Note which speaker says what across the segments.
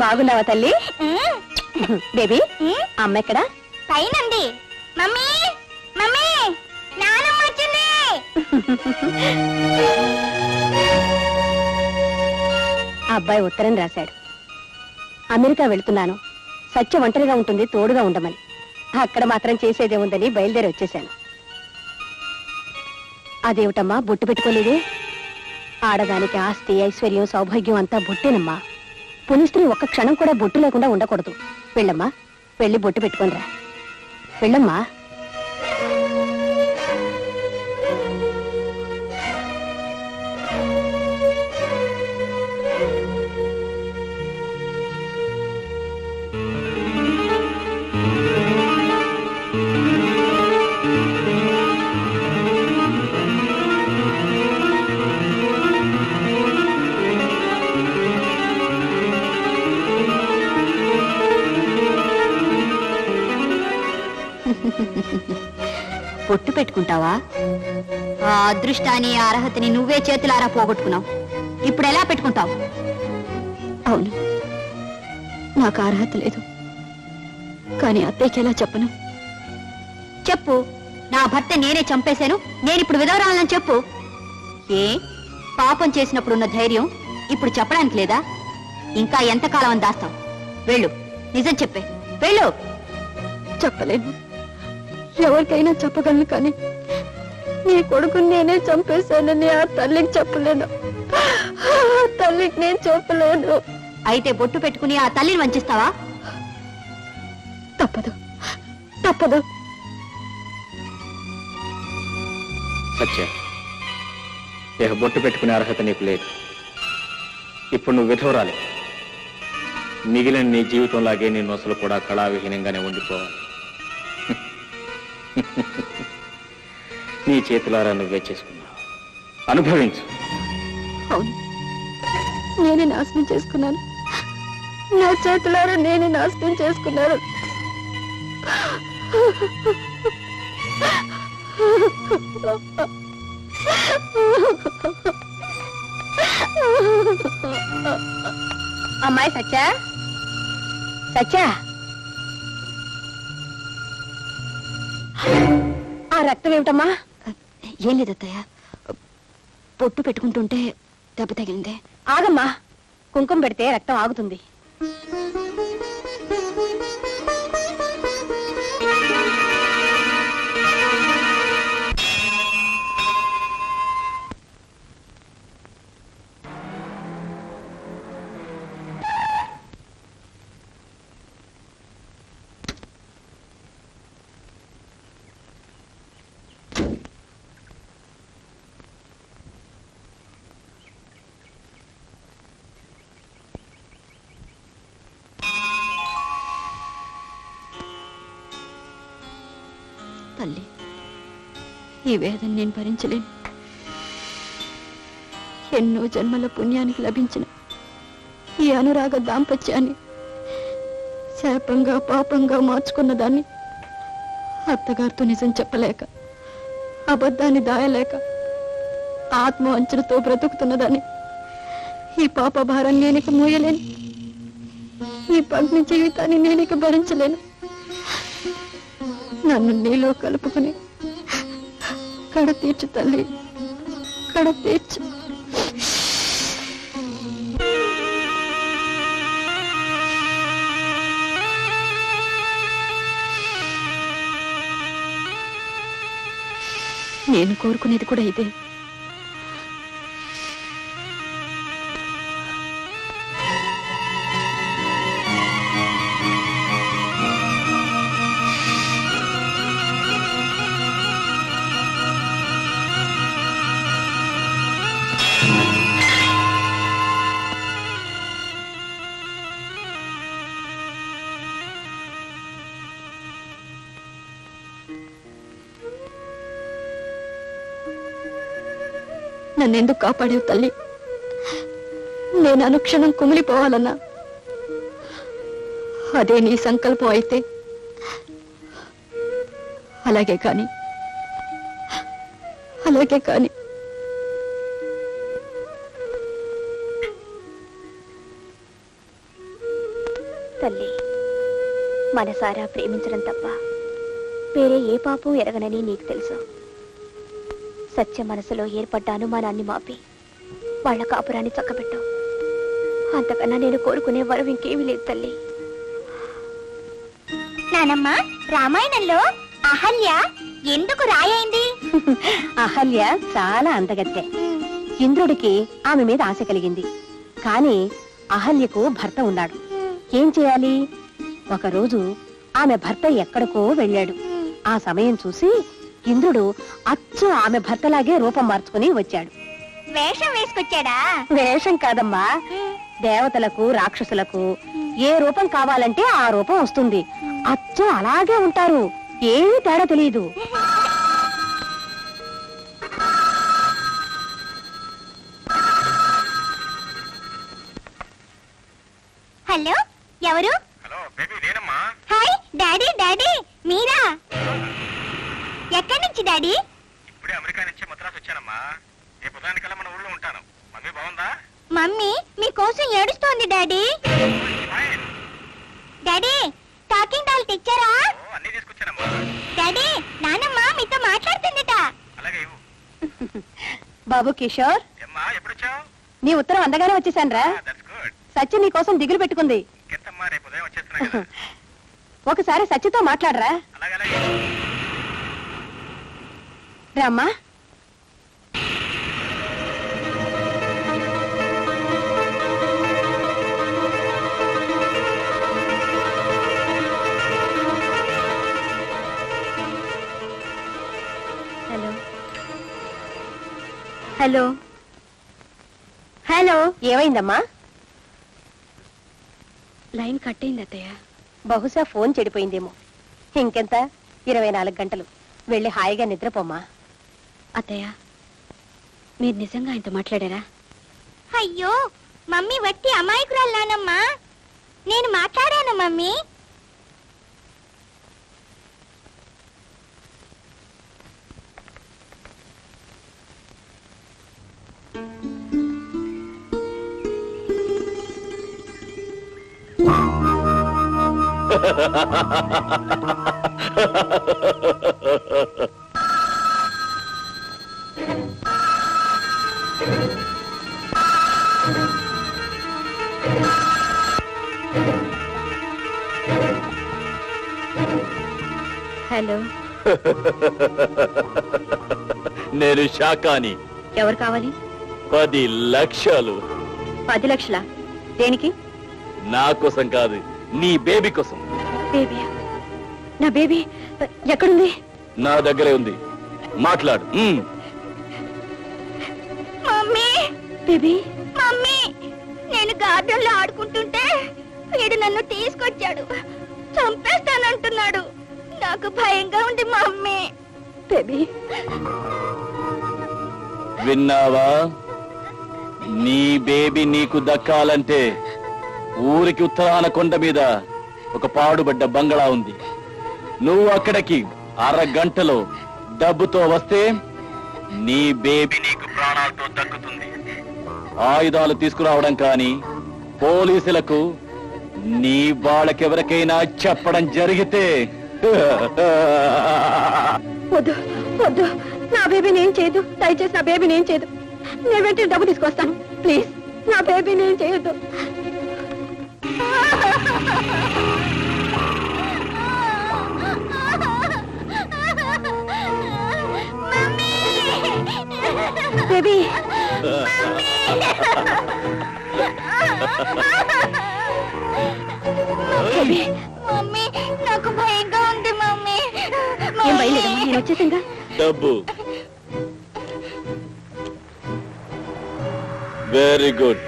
Speaker 1: బాగున్నావా తల్లి? బేబీ అమ్మ ఎక్కడా?
Speaker 2: పైనండి. మమ్మీ మమ్మీ నానమ్మ వచ్చింది.
Speaker 1: అబ్బాయి ఉత్తరం రాశాడు. అమెరికా వెళ్తున్నాను, సత్య ఒంటరిగా ఉంటుంది, తోడుగా ఉండమని. అక్కడ మాత్రం చేసేదేముందని బయలుదేరి వచ్చేశాను. అదేమిటమ్మా బొట్టు పెట్టుకోలేదే? ఆడదానికి ఆస్తి ఐశ్వర్యం సౌభాగ్యం అంతా బొట్టేనమ్మా. పునిస్త్రీ ఒక్క క్షణం కూడా బొట్టు లేకుండా ఉండకూడదు. వెళ్ళమ్మా, వెళ్ళి బొట్టు పెట్టుకోనరా. వెళ్ళమ్మా. బొట్టు పెట్టుకుంటావా?
Speaker 2: ఆ అదృష్టాన్ని అర్హతని నువ్వే చేతులారా పోగొట్టుకున్నావు. ఇప్పుడు ఎలా పెట్టుకుంటావు?
Speaker 1: అవును, నాకు అర్హత లేదు, కానీ అత్తయ్యకి ఎలా చెప్పను?
Speaker 2: చెప్పు. నా భర్త నేనే చంపేశాను, నేనిప్పుడు విధవరాలని చెప్పు. ఏ పాపం చేసినప్పుడున్న ధైర్యం ఇప్పుడు చెప్పడానికి లేదా? ఇంకా ఎంతకాలం అని దాస్తావు? వెళ్ళు, నిజం చెప్పే, వెళ్ళు.
Speaker 1: చెప్పలేను, ఎవరికైనా చెప్పగలను, కానీ నీ కొడుకుని నేనే చంపేశానని ఆ తల్లికి చెప్పలేను. తల్లికి నేను చెప్పలేను.
Speaker 2: అయితే బొట్టు పెట్టుకుని ఆ తల్లిని వంచిస్తావా?
Speaker 1: తప్పదు, తప్పదు.
Speaker 3: సత్య, ఇక బొట్టు పెట్టుకునే అర్హత నీకు లేదు. ఇప్పుడు నువ్వు విధవరాలి. మిగిలిన నీ జీవితంలాగే నీ నొసలు కూడా కళావిహీనంగానే ఉండిపోవాలి. నీ చేతులారా నువ్వే చేసుకున్నావు, అనుభవించు.
Speaker 1: అవును, నేనే నాశనం చేసుకున్నాను. నా చేతులారా నేనే నాశనం చేసుకున్నాను. అమ్మాయి సత్య, సత్య, ఆ రక్తం ఏమిటమ్మా?
Speaker 2: ఏం లేదత్తయ్య, పొట్టు పెట్టుకుంటుంటే దెబ్బ తగిలిందే.
Speaker 1: ఆగమ్మా, కుంకుమ పెడితే రక్తం ఆగుతుంది.
Speaker 2: తల్లి, ఈ వేదన నేను భరించలేను. ఎన్నో జన్మల పుణ్యానికి లభించిన ఈ అనురాగ దాంపత్యాన్ని శాపంగా పాపంగా మార్చుకున్న దాన్ని అత్తగారితో నిజం చెప్పలేక, అబద్ధాన్ని దాయలేక, ఆత్మవంచనతో బ్రతుకుతున్నదాన్ని ఈ పాప భారాన్ని నేనిక మోయలేను. ఈ పగ్ని జీవితాన్ని నేనిక భరించలేను. నన్ను నీలో కలుపుకుని కడ తీర్చు తల్లి, కడ తీర్చు. నేను కోరుకునేది కూడా ఇదే. నన్నెందుకు కాపాడేవు తల్లి? నేను అనుక్షణం కుమిలిపోవాలన్నా అదే నీ సంకల్పం అయితే అలాగే కాని, అలాగే కాని.
Speaker 1: మనసారా ప్రేమించడం తప్ప వేరే ఏ పాపం ఎరగనని నీకు తెలుసు. సత్య మనసులో ఏర్పడ్డ అనుమానాన్ని మాపి వాళ్ళ కాపురాన్ని చక్కబెట్టావు. అంతకన్నా నేను కోరుకునే వరం ఇంకేమీ లేదు తల్లి.
Speaker 2: నానమ్మ, రామాయణంలో అహల్య ఎందుకు రాయైంది?
Speaker 1: అహల్య చాలా అందగత్తె. ఇంద్రుడికి ఆమె మీద ఆశ కలిగింది. కాని అహల్యకు భర్త ఉన్నాడు. ఏం చేయాలి? ఒకరోజు ఆమె భర్త ఎక్కడికో వెళ్ళాడు. ఆ సమయం చూసి ఇంద్రుడు అచ్చు ఆమె భర్తలాగే రూపం మార్చుకుని వచ్చాడు.
Speaker 2: వేషం వేసుకొచ్చాడా?
Speaker 1: వేషం కాదమ్మా, దేవతలకు రాక్షసులకు ఏ రూపం కావాలంటే ఆ రూపం వస్తుంది. అచ్చు అలాగే ఉంటారు, ఏమీ తేడా తెలియదు.
Speaker 2: హలో, ఎవరు?
Speaker 3: హలో బేబీ, నేనమ్మా.
Speaker 2: Hi daddy. డాడీ మీరా? ఎక్కడి నుంచి డాడీ?
Speaker 3: ఇప్పుడే అమెరికా నుంచి మద్రాసు వచ్చానమ్మా. రేపు ఉదయానికల్లా మన ఊళ్ళో ఉంటాను. మమ్మీ బాగుందా?
Speaker 2: మమ్మీ మీకోసం ఏడుస్తోంది డాడీ. డాడీ, టాకింగ్ డాల్ తెచ్చారా?
Speaker 3: అన్ని తీసుకొచ్చానమ్మా.
Speaker 2: డాడీ, నానమ్మ మీతో మాట్లాడుతుందిట.
Speaker 3: అలాగే ఇవ్వు.
Speaker 1: బాబు కిషోర్,
Speaker 3: ఏమ్మా, ఎప్పుడొచ్చావు?
Speaker 1: నీ ఉత్తరం అందగానే వచ్చేసాన్రా.
Speaker 3: That's good.
Speaker 1: సత్య నీ కోసం దిగులు పెట్టుకుంది.
Speaker 3: ఇంకెంతమ్మా, రేపు ఉదయం వచ్చేస్తున్నా కదా.
Speaker 1: ఒకసారి సత్యతో మాట్లాడరా.
Speaker 3: అలాగే అలాగే.
Speaker 1: రామ్మా. హలో హలో హలో, ఏమైందమ్మా? లైన్ కట్ అయింది అత్తయ్య. బహుశా ఫోన్ చెడిపోయిందేమో. ఇంకెంత, 24 గంటలు. వెళ్ళి హాయిగా నిద్రపోమ్మా. అత్తయ్య, మీరు నిజంగా ఆయనతో మాట్లాడారా?
Speaker 2: అయ్యో మమ్మీ వట్టి అమాయకురాలు నానమ్మ. నేను మాట్లాడాను మమ్మీ.
Speaker 1: హలో,
Speaker 3: నేను శాకాని.
Speaker 1: ఎవరు కావాలి?
Speaker 3: 10 లక్షలు.
Speaker 1: 10 లక్షలా? దేనికి?
Speaker 3: నా కోసం కాదు, నీ బేబీ కోసం.
Speaker 1: బేబీ? నా బేబీ ఎక్కడుంది?
Speaker 3: నా దగ్గరే ఉంది, మాట్లాడు.
Speaker 2: మమ్మీ,
Speaker 1: బేబీ,
Speaker 2: మమ్మీ, నేను గార్డెన్ లో ఆడుకుంటుంటే వీడు నన్ను తీసుకొచ్చాడు. చంపేస్తానంటున్నాడు. నాకు భయంగా ఉంది మమ్మీ.
Speaker 1: బేబీ,
Speaker 3: విన్నావా? నీ బేబీ నీకు దక్కాలంటే ఊరికి ఉత్తరాన కొండ మీద ఒక పాడుబడ్డ బంగళా ఉంది. నువ్వు అక్కడికి 1/2 గంటలో డబ్బుతో వస్తే నీ బేబీ నీకు ప్రాణాలతో దక్కుతుంది. ఆయుధాలు తీసుకురావడం కానీ పోలీసులకు నీ వాళ్ళకెవరికైనా చెప్పడం జరిగితే
Speaker 1: వద్దు వద్దు, నా బేబీని ఏం చేయదు. దయచేసి నా బేబీని ఏం చేయదు. నేను వెంటనే డబ్బు తీసుకొస్తాను. ప్లీజ్, నా బేబీని ఏం చేయొద్దు. బేబీ, బేబీ,
Speaker 2: మమ్మీ, నాకు భయంగా ఉంది మమ్మీ.
Speaker 1: ఏం భయలేదమ్మా, నేను వచ్చేసింగా.
Speaker 3: డబ్బు. Very good.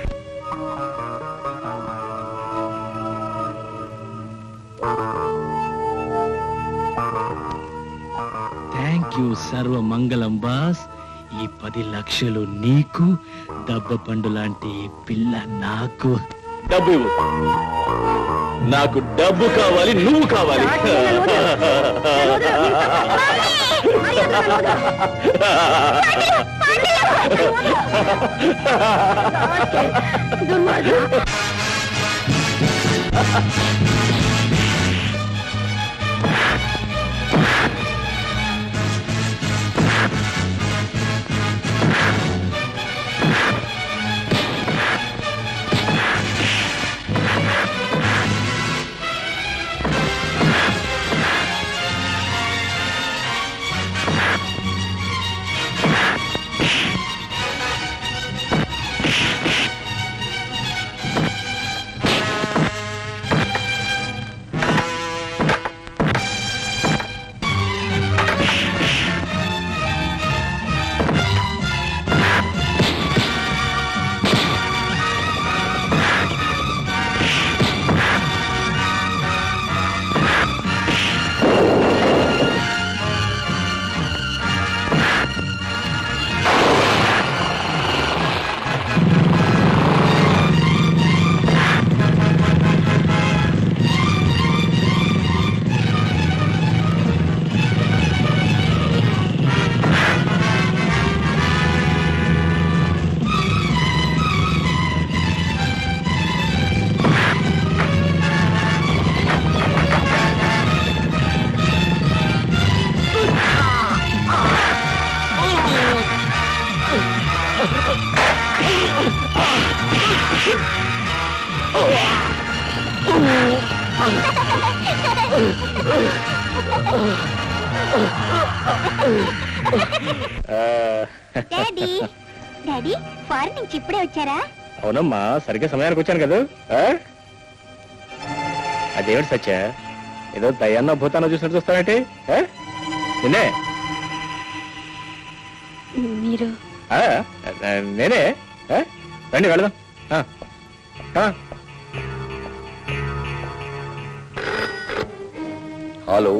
Speaker 4: Thank you. సర్వ మంగళం బాస్. ఈ 10 లక్షలు నీకు, దబ్బ పండు లాంటి పిల్ల నాకు.
Speaker 3: డబ్బు ఇవ్వు. నాకు డబ్బు కావాలి, నువ్వు కావాలి.
Speaker 2: డాడీ డాడీ ఫారెన్ నుంచి ఇప్పుడే వచ్చారా?
Speaker 3: అవునమ్మా, సరిగ్గా సమయానికి వచ్చాను కదా. అదేమిటి సత్య, ఏదో దయ్యాన్న భూతాన్న చూసినట్టు చూస్తానంటే నిన్నే.
Speaker 1: మీరు
Speaker 3: నేనే. రండి వెళదాం.
Speaker 5: హలో,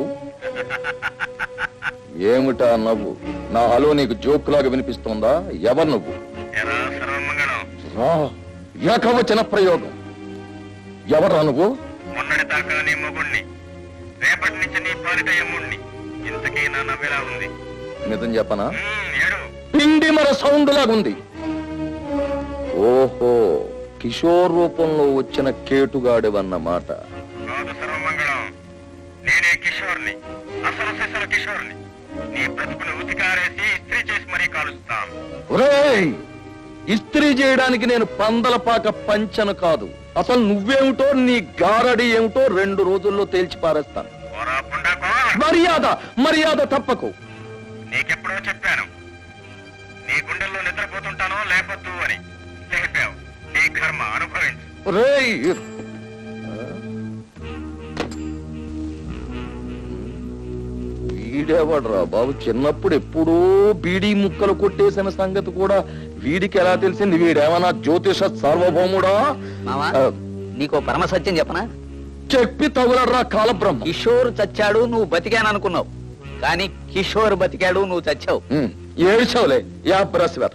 Speaker 5: ఏమిటా నవ్వు? నా హలో నీకు జోక్ లాగా వినిపిస్తోందా? ఎవరు నువ్వు? ఏకవచన ప్రయోగం. ఎవరా నువ్వు?
Speaker 3: మొన్నటి దాకా నీ మొగుణ్ణి, రేపటి నుంచి నీ పాలిట యమ్ముణ్ణి. ఇంతకీ నా నవ్వెలా ఉంది?
Speaker 5: నిజం చెప్పనా? పిండి మర సౌండ్ లాగుంది. ఓహో, కిషోర్ రూపంలో వచ్చిన కేటుగాడివన్నమాట.
Speaker 3: కాదు సర్వమంగళం, నేనే కిషోర్ని, అసలు సిసల కిషోర్ని. నీ బ్రతుకును ఉతికారేసి ఇస్త్రీ చేసి మరీ కాలుస్తాం.
Speaker 5: ఒరేయ్, ఇస్త్రీ చేయడానికి నేను పందలపాక పంచను కాదు. అసలు నువ్వేమిటో, నీ గారడి ఏమిటో 2 రోజుల్లో తేల్చి పారేస్తాను. మర్యాద మర్యాద తప్పకు.
Speaker 3: నీకెప్పుడో చెప్పాను, నీ గుండెల్లో నిద్రపోతుంటానో లేపొద్దు అని. లేపావు, నీ కర్మ అనుభవించు.
Speaker 5: ఒరేయ్, వీడేవాడ్రా బాబు? చిన్నప్పుడు ఎప్పుడూ బీడీ ముక్కలు కొట్టేసిన సంగతి కూడా వీడికి ఎలా తెలిసింది? వీడేమన్నా జ్యోతిష సార్వభౌముడా?
Speaker 6: నీకో పరమ సత్యం చెప్పనా?
Speaker 5: చెప్పి తగులడ్రా కాలబ్రహ్మ.
Speaker 6: కిషోర్ చచ్చాడు, నువ్వు బతికాననుకున్నావు. కానీ కిషోర్ బతికాడు, నువ్వు చచ్చావు.
Speaker 5: ఏడ్చావులే, యా బ్రస్వేత.